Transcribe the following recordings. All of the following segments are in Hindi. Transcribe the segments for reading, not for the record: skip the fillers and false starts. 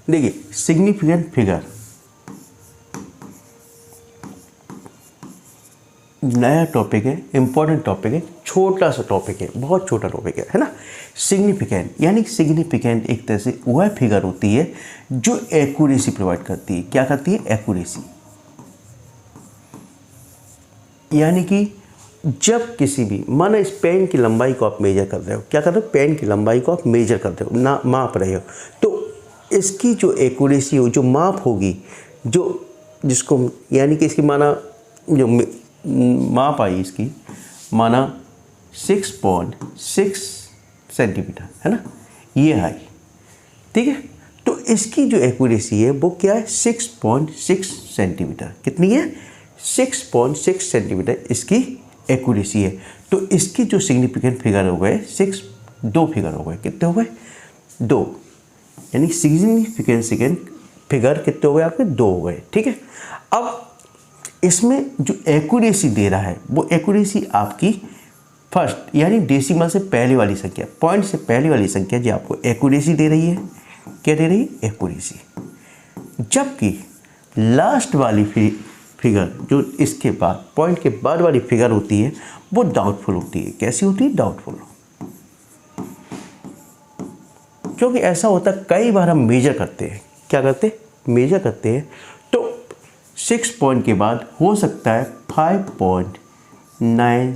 देखिए सिग्निफिकेंट फिगर नया टॉपिक है, इंपॉर्टेंट टॉपिक है, छोटा सा टॉपिक है, बहुत छोटा टॉपिक है ना। सिग्निफिकेंट यानी सिग्निफिकेंट एक तरह से वह फिगर होती है जो एक्यूरेसी प्रोवाइड करती है। क्या करती है? एक्यूरेसी। यानी कि जब किसी भी, माना इस पेन की लंबाई को आप मेजर कर रहे हो, क्या कर रहे हो? पेन की लंबाई को आप मेजर कर रहे हो, ना माप रहे हो, तो इसकी जो एक्यूरेसी हो, जो माप होगी, जो जिसको यानी कि इसकी माना जो माप आई इसकी, माना 6.6 सेंटीमीटर है ना, ये आई, ठीक है। तो इसकी जो एक्यूरेसी है वो क्या है? 6.6 सेंटीमीटर। कितनी है? 6.6 सेंटीमीटर इसकी एक्यूरेसी है। तो इसकी जो सिग्निफिकेंट फिगर हो गए 6, 2 फिगर हो गए। कितने हो गए? 2। यानी सिग्निफिकेंट फिगर कितने हो गए आपके? 2 हो गए, ठीक है। अब इसमें जो एक्यूरेसी दे रहा है वो एक्यूरेसी आपकी फर्स्ट यानी डेसिमल से पहले वाली संख्या, पॉइंट से पहले वाली संख्या जो आपको एक्यूरेसी दे रही है। क्या दे रही है? एक्यूरेसी। जबकि लास्ट वाली फिगर जो इसके बाद पॉइंट के बाद वाली फिगर होती है वो डाउटफुल होती है। कैसी होती है? डाउटफुल। क्योंकि ऐसा होता है कई बार हम मेजर करते हैं। क्या करते हैं? मेजर करते हैं, तो 6 पॉइंट के बाद हो सकता है 5.9,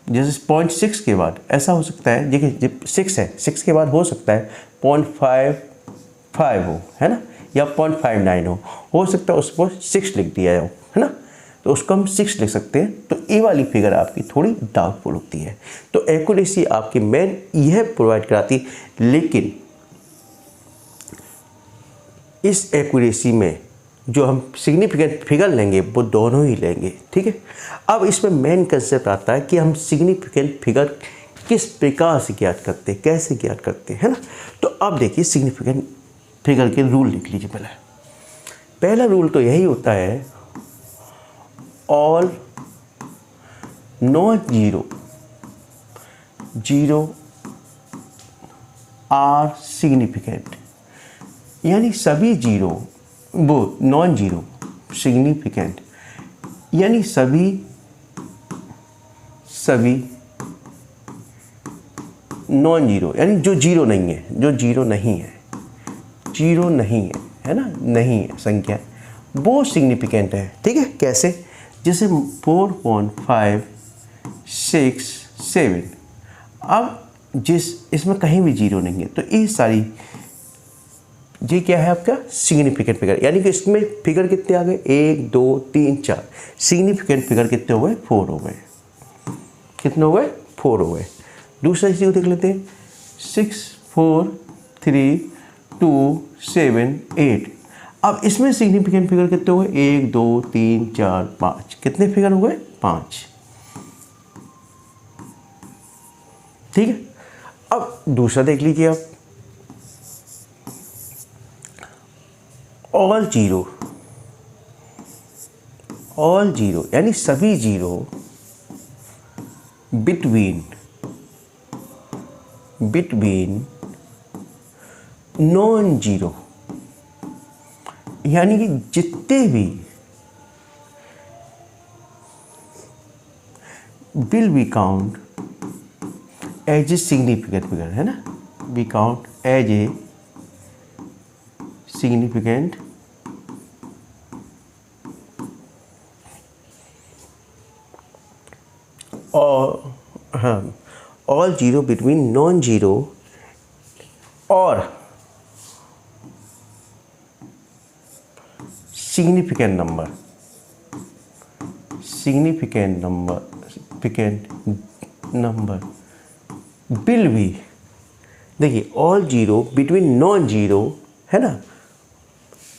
जैसे 0.6 के बाद ऐसा हो सकता है, देखिए जब 6 है, 6 के बाद हो सकता है 0.55 हो, है ना, या 0.59 हो सकता है उसको 6 लिख दिया जाओ, है ना, तो उसको हम 6 लिख सकते हैं। तो ये वाली फिगर आपकी थोड़ी डाउटफुल होती है। तो एक्यूरेसी आपकी मेन यह प्रोवाइड कराती, लेकिन इस एक्यूरेसी में जो हम सिग्निफिकेंट फिगर लेंगे वो दोनों ही लेंगे, ठीक है। अब इसमें मेन कंसेप्ट आता है कि हम सिग्निफिकेंट फिगर किस प्रकार से ज्ञात करते हैं, कैसे ज्ञात करते हैं, है ना। तो अब देखिए सिग्निफिकेंट फिगर के रूल लिख लीजिए। पहला रूल तो यही होता है, all not zero are significant. यानी सभी जीरो, वो नॉन जीरो सिग्निफिकेंट, यानी सभी नॉन जीरो, यानी जो जीरो नहीं है, जो जीरो नहीं है, है ना, नहीं है संख्या, वो सिग्निफिकेंट है, ठीक है। कैसे? जैसे 4.5, 6, 7। अब इसमें कहीं भी जीरो नहीं है, तो ये सारी जी क्या है आपका? Significant figure. यानी कि इसमें फिगर कितने आ गए? 1, 2, 3, 4। सिग्निफिकेंट फिगर कितने हो गए? 4 हो गए। कितने हो गए? 4 हो गए। दूसरा चीज़ को देख लेते हैं, 6, 4, 3, 2, 7, 8। अब इसमें सिग्निफिकेंट फिगर कितने हो गए? 1, 2, 3, 4, 5। कितने फिगर हो गए? 5, ठीक है। अब दूसरा देख लीजिए आप, ऑल जीरो यानी सभी जीरो बिटवीन नॉन जीरो, यानी कि जितने भी will be count as a significant figure, है ना, be count as a significant और हाँ, all zero between non zero और सिग्निफिकेंट नंबर विल बी, देखिए all zero between non zero, है ना,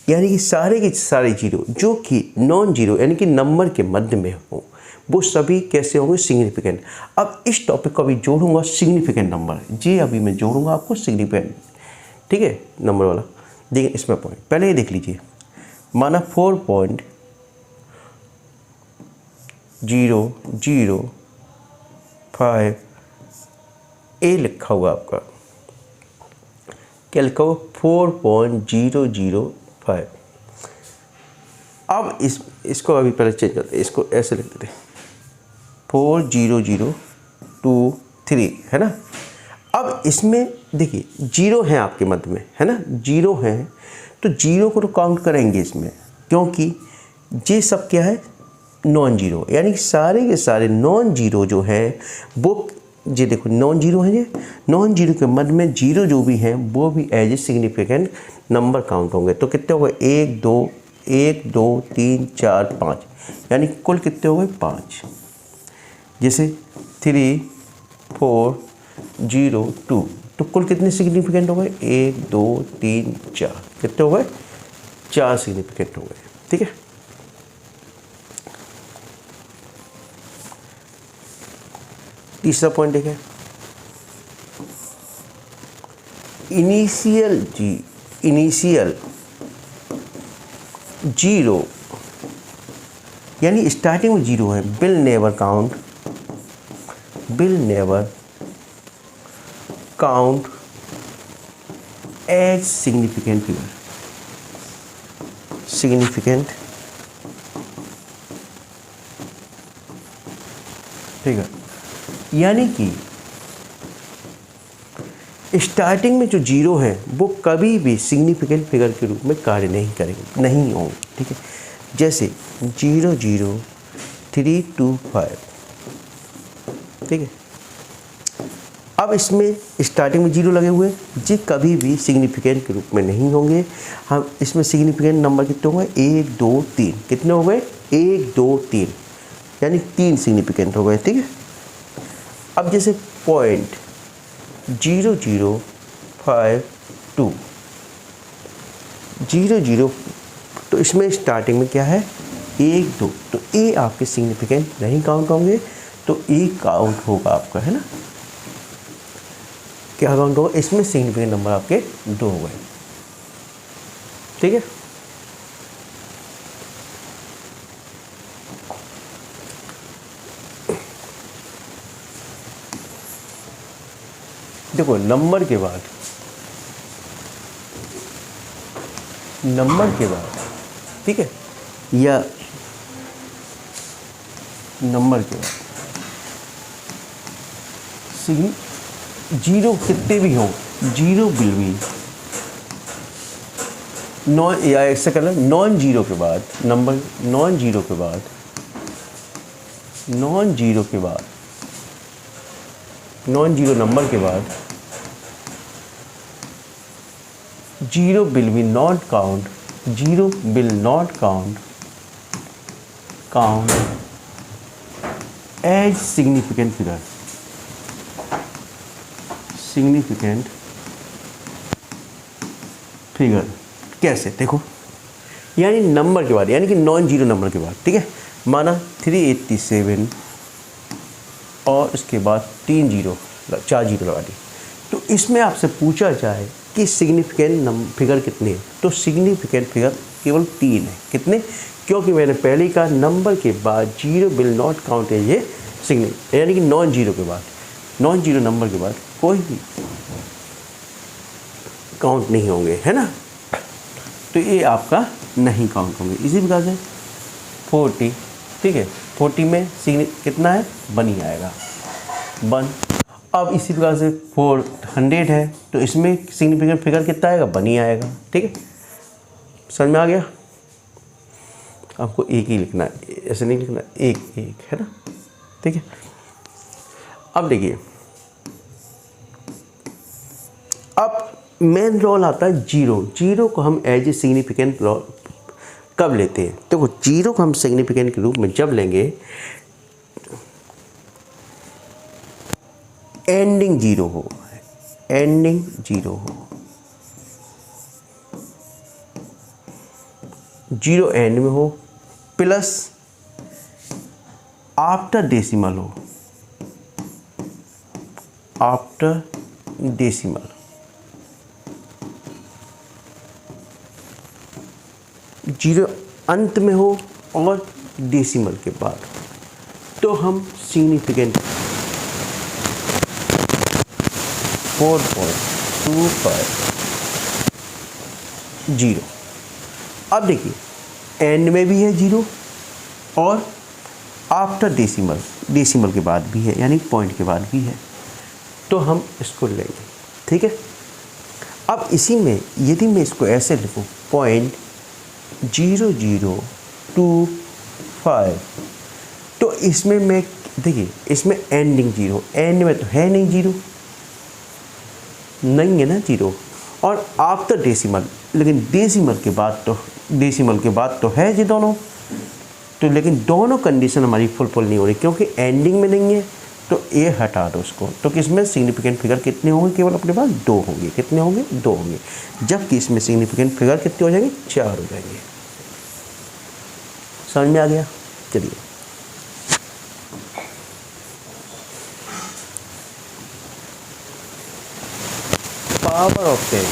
यानी कि सारे के सारे जीरो जो कि नॉन जीरो यानी कि नंबर के मध्य में हो, वो सभी कैसे होंगे? सिग्निफिकेंट। अब इस टॉपिक को अभी जोड़ूंगा सिग्निफिकेंट नंबर जी, अभी मैं जोड़ूंगा आपको सिग्निफिकेंट, ठीक है, नंबर वाला। देखिए इसमें पॉइंट पहले ये देख लीजिए, माना 4.005 ए लिखा हुआ आपका, क्या लिखा हुआ 4.005। अब इसको अभी पहले चेंज करते हैं, इसको ऐसे लिख देते हैं 40023 है ना। अब इसमें देखिए जीरो है आपके मध्य में है ना, जीरो है तो जीरो को तो काउंट करेंगे इसमें, क्योंकि ये सब क्या है नॉन जीरो, यानी सारे के सारे नॉन जीरो जो है वो ये देखो नॉन जीरो है, ये नॉन जीरो के मध्य में जीरो जो भी हैं वो भी as a significant number count होंगे। तो कितने हो गए 1 2 3 4 5, यानी कुल कितने हो गए 5। जैसे 3 4 0 2, तो कुल कितने सिग्निफिकेंट हो गए 1 2 3 4, कितने हो गए 4 सिग्निफिकेंट हो गए। ठीक है, तीसरा पॉइंट देखिए, इनिशियल जीरो, यानी स्टार्टिंग में जीरो है, will never count as significant figure, ठीक है। यानी कि स्टार्टिंग में जो जीरो है वो कभी भी सिग्निफिकेंट फिगर के रूप में कार्य नहीं करेंगे, नहीं होंगे। ठीक है, जैसे 0 0 3 2 5, ठीक है। अब इसमें स्टार्टिंग में जीरो लगे हुए, ये कभी भी सिग्निफिकेंट के रूप में नहीं होंगे। हम इसमें सिग्निफिकेंट नंबर कितने हो गए 1 2 3, कितने हो गए 1 2 3, यानी 3 सिग्निफिकेंट हो गए। ठीक है, अब जैसे पॉइंट 0 0 5 2 0 0, तो इसमें स्टार्टिंग में क्या है 1 2, तो ए आपके सिग्निफिकेंट नहीं काउंट होंगे, तो ए काउंट होगा आपका, है ना। क्या काउंट होगा इसमें सिग्निफिकेंट नंबर आपके 2 हो गए। ठीक है, देखो नंबर के बाद ठीक है, या नंबर के बाद जीरो कितने भी हों, जीरो विल बी नॉन, या ऐसा करना नॉन जीरो के बाद नंबर, नॉन जीरो के बाद नॉन जीरो नंबर के बाद zero will be not count, zero will not count as significant figure. कैसे देखो, यानी नंबर के बाद, यानी कि नॉन जीरो नंबर के बाद, ठीक है, माना 387 और इसके बाद 4 जीरो लगा दी, तो इसमें आपसे पूछा जाए कि सिग्निफिकेंट फिगर कितने हैं, तो सिग्निफिकेंट फिगर केवल 3 है। कितने? क्योंकि मैंने पहले ही कहा नंबर के बाद zero will not count as a significant, यानी कि नॉन जीरो नंबर के बाद कोई भी काउंट नहीं होंगे, है ना, तो ये आपका नहीं काउंट होंगे। इसी प्रकार से 40, ठीक है, 40 में कितना है 1 ही आएगा, 1। अब इसी प्रकार से 400 है, तो इसमें सिग्निफिकेंट फिगर कितना आएगा 1 ही आएगा। ठीक है, समझ में आ गया। आपको एक ही लिखना है, ऐसे नहीं लिखना, एक है ना। ठीक है, अब देखिए, अब मेन रोल आता है जीरो को हम एज ए सिग्निफिकेंट कब लेते हैं, देखो जीरो को हम सिग्निफिकेंट के रूप में जब लेंगे एंडिंग जीरो हो, जीरो एंड में हो, प्लस आफ्टर डेसिमल हो, जीरो अंत में हो और डेसिमल के बाद, तो हम सिग्निफिकेंट 4.25 0। अब देखिए एंड में भी है 0 और आफ्टर डेसिमल के बाद भी है, यानी पॉइंट के बाद भी है, तो हम इसको लेंगे। ठीक है, अब इसी में यदि मैं इसको ऐसे लिखूँ 0.0025, तो इसमें मैं देखिए इसमें एंडिंग 0, एंड में तो है नहीं 0, नहीं है ना 0, और आफ्टर डेसिमल, लेकिन डेसिमल के बाद तो है जी दोनों, तो लेकिन दोनों कंडीशन हमारी फुलफिल नहीं हो रही क्योंकि एंडिंग में नहीं है, तो ए हटा दो उसको। तो किसमें सिग्निफिकेंट फिगर कितने होंगे, केवल अपने पास 2 होंगे। कितने होंगे, 2 होंगे, जबकि इसमें सिग्निफिकेंट फिगर कितने हो जाएंगे, 4 हो जाएंगे। समझ में आ गया? चलिए पावर ऑफ 10,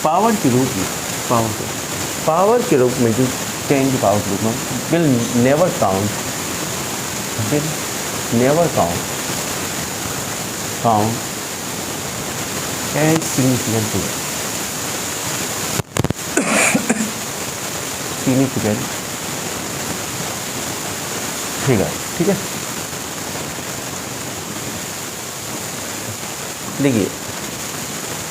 पावर के रूप में, पावर के रूप में जो 10 की पावर के रूप में will never count as significant figure. ठीक है, देखिए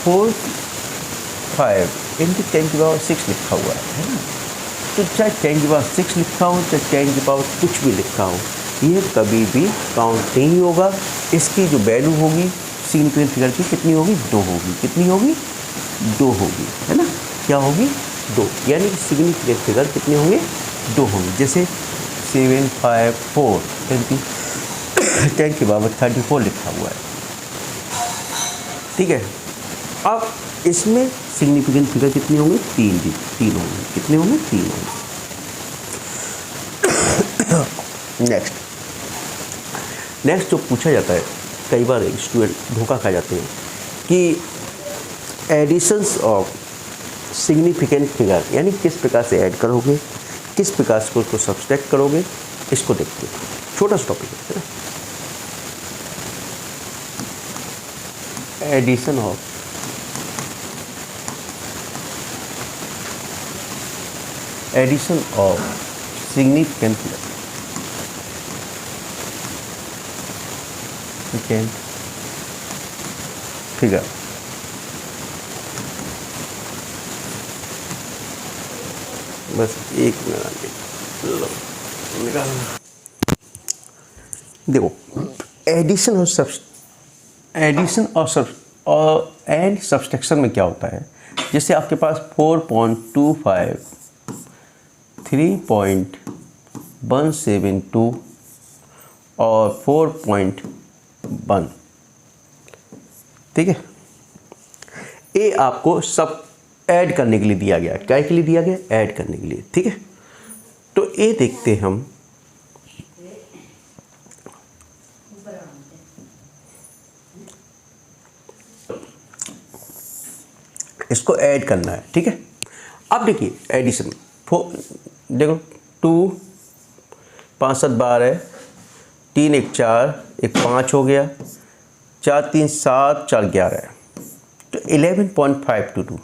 4-5 इंटू 10 की पावर 6 लिखा हुआ है ना, तो चाहे 10 की पावर 6 लिखा हो, चाहे 10 की पावर कुछ भी लिखा हो, ये कभी भी काउंट नहीं होगा। इसकी जो वैल्यू होगी सिग्निफिकेंट फिगर की कितनी होगी, 2 होगी। कितनी होगी, 2 होगी, है ना, क्या होगी, 2, यानी कि सिग्निफिकेंट फिगर कितने होंगे, 2 होंगे। जैसे 754 10 की पावर 34 लिखा हुआ है। ठीक है, अब इसमें सिग्निफिकेंट फिगर कितने होंगे, 3 होंगे। कितने होंगे, 3 होंगे। नेक्स्ट जो पूछा जाता है, कई बार स्टूडेंट धोखा खा जाते हैं कि एडिशंस ऑफ सिग्निफिकेंट फिगर, यानी किस प्रकार से ऐड करोगे, किस प्रकार से उसको सब्सट्रैक्ट करोगे, इसको देखते हैं। छोटा सा टॉपिक है ना, एडिशन ऑफ सिग्निफिकेंट फिगर। बस एक मिनट निकालना। देखो एडिशन और एंड सब्सट्रैक्शन में क्या होता है, जैसे आपके पास 4.25 3.172 और 4.1, ठीक है, ये आपको सब ऐड करने के लिए दिया गया है। क्या के लिए दिया गया, ऐड करने के लिए। ठीक है, तो ये देखते हैं हम, इसको ऐड करना है। ठीक है, अब देखिए एडिशन, देखो 2 5 7 12, 3 1 4, 1 5 हो गया, 4 3 7, 4 11, तो 11.522।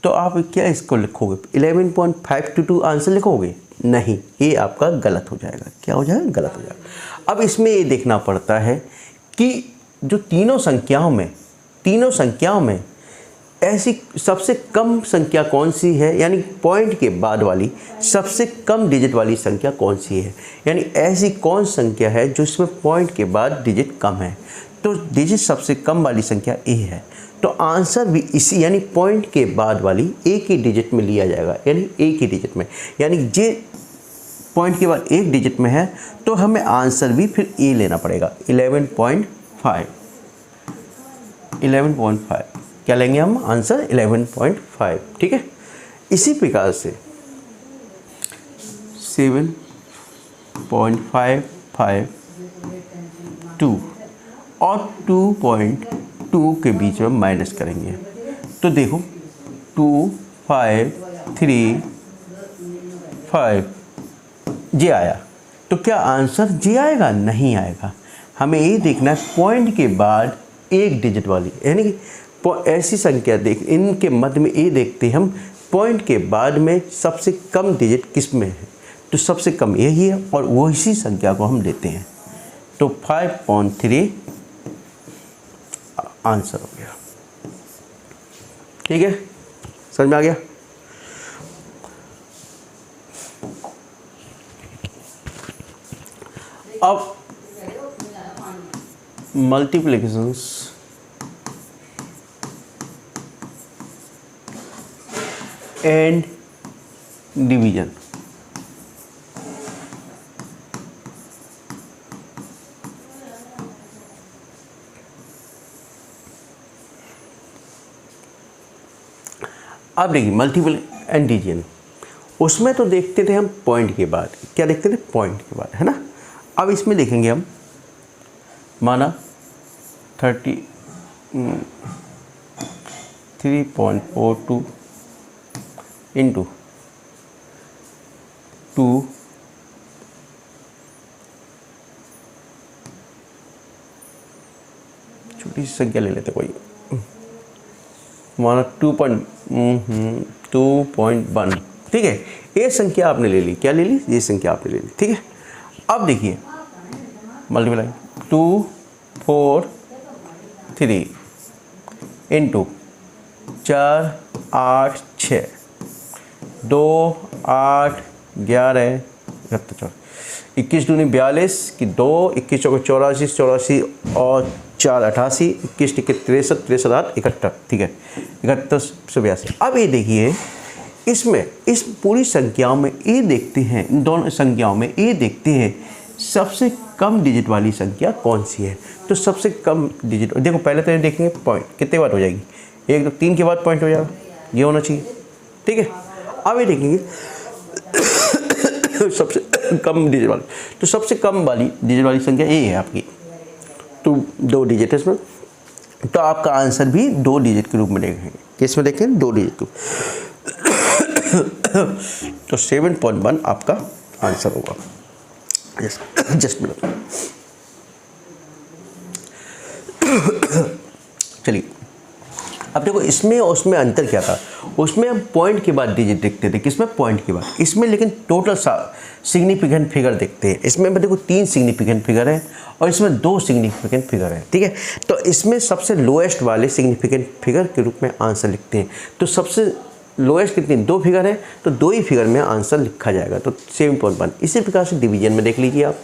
तो आप क्या इसको लिखोगे, 11.522 आंसर लिखोगे, नहीं, ये आपका गलत हो जाएगा। क्या हो जाएगा, गलत हो जाएगा। अब इसमें ये देखना पड़ता है कि जो तीनों संख्याओं में ऐसी सबसे कम संख्या कौन सी है, यानी पॉइंट के बाद वाली सबसे कम डिजिट वाली संख्या कौन सी है, यानी ऐसी कौन संख्या है जो इसमें पॉइंट के बाद डिजिट कम है। तो डिजिट सबसे कम वाली संख्या ए है, तो आंसर भी इसी, यानी पॉइंट के बाद वाली एक ही डिजिट में लिया जाएगा, यानी एक ही डिजिट में, यानी जे पॉइंट के बाद एक डिजिट में है तो हमें आंसर भी फिर ए लेना पड़ेगा। 11.5 क्या लेंगे हम, आंसर 11.5। ठीक है, इसी प्रकार से 7.552 और 2.2 के बीच में माइनस करेंगे, तो देखो 2 5 3 5 जे आया, तो क्या आंसर जे आएगा, नहीं आएगा। हमें ये देखना है पॉइंट के बाद एक डिजिट वाली, यानी कि ऐसी संख्या देख, इनके मध्य में ए देखते हैं हम, पॉइंट के बाद में सबसे कम डिजिट किस में है, तो सबसे कम यही है और वही संख्या को हम लेते हैं। तो 5.3 आंसर हो गया। ठीक है, समझ में आ गया। अब मल्टीप्लिकेशंस एंड डिवीजन। अब देखिए मल्टीपल एंड डिवीजन, उसमें तो देखते थे हम पॉइंट के बाद, क्या देखते थे, पॉइंट के बाद, है ना। अब इसमें देखेंगे हम, माना 3.42 इंटू 2 छोटी सी संख्या ले लेते कोई, माना 2.1, ठीक है। ये संख्या आपने ले ली, क्या ले ली, ये संख्या आपने ले ली, ठीक है। अब देखिए मल्टीप्लाई 2, 4, 3 इंटू 4, 8, 6, 2, 8, 11, 21 दूनी 42 की 2, 21 चौके 84, 84 और 4 88, 21 टिके 63, 63 8 71, ठीक है, 7182। अब ये देखिए इसमें, इस पूरी संख्याओं में ये देखते हैं, इन दोनों संख्याओं में ये देखते हैं सबसे कम डिजिट वाली संख्या कौन सी है। तो सबसे कम डिजिट, देखो पहले तो ये देखेंगे पॉइंट कितने बार हो जाएगी, 1 2 3 के बाद पॉइंट हो जाएगा, ये होना चाहिए, ठीक है। अब ये देखेंगे सबसे कम डिजिट वाली, तो सबसे कम वाली डिजिट वाली संख्या ये है आपकी, तो 2 डिजिट है इसमें, तो आपका आंसर भी 2 डिजिट के रूप में देखेंगे। किस में देखेंगे, 2 डिजिट के। तो 7.1 आपका आंसर होगा। जस्ट मिनट, चलिए अब देखो इसमें और उसमें अंतर क्या था। उसमें हम पॉइंट के बाद डिजिट देखते थे, किसमें, पॉइंट के बाद। इसमें लेकिन टोटल सिग्निफिकेंट फिगर देखते हैं। इसमें देखो 3 सिग्निफिकेंट फिगर है और इसमें 2 सिग्निफिकेंट फिगर है, ठीक है। तो इसमें सबसे लोएस्ट वाले सिग्निफिकेंट फिगर के रूप में आंसर लिखते हैं। तो सबसे लोएस्ट कितनी, 2 फिगर है, तो 2 ही फिगर में आंसर लिखा जाएगा। तो 7.1। इसी प्रकार से डिवीजन में देख लीजिए आप,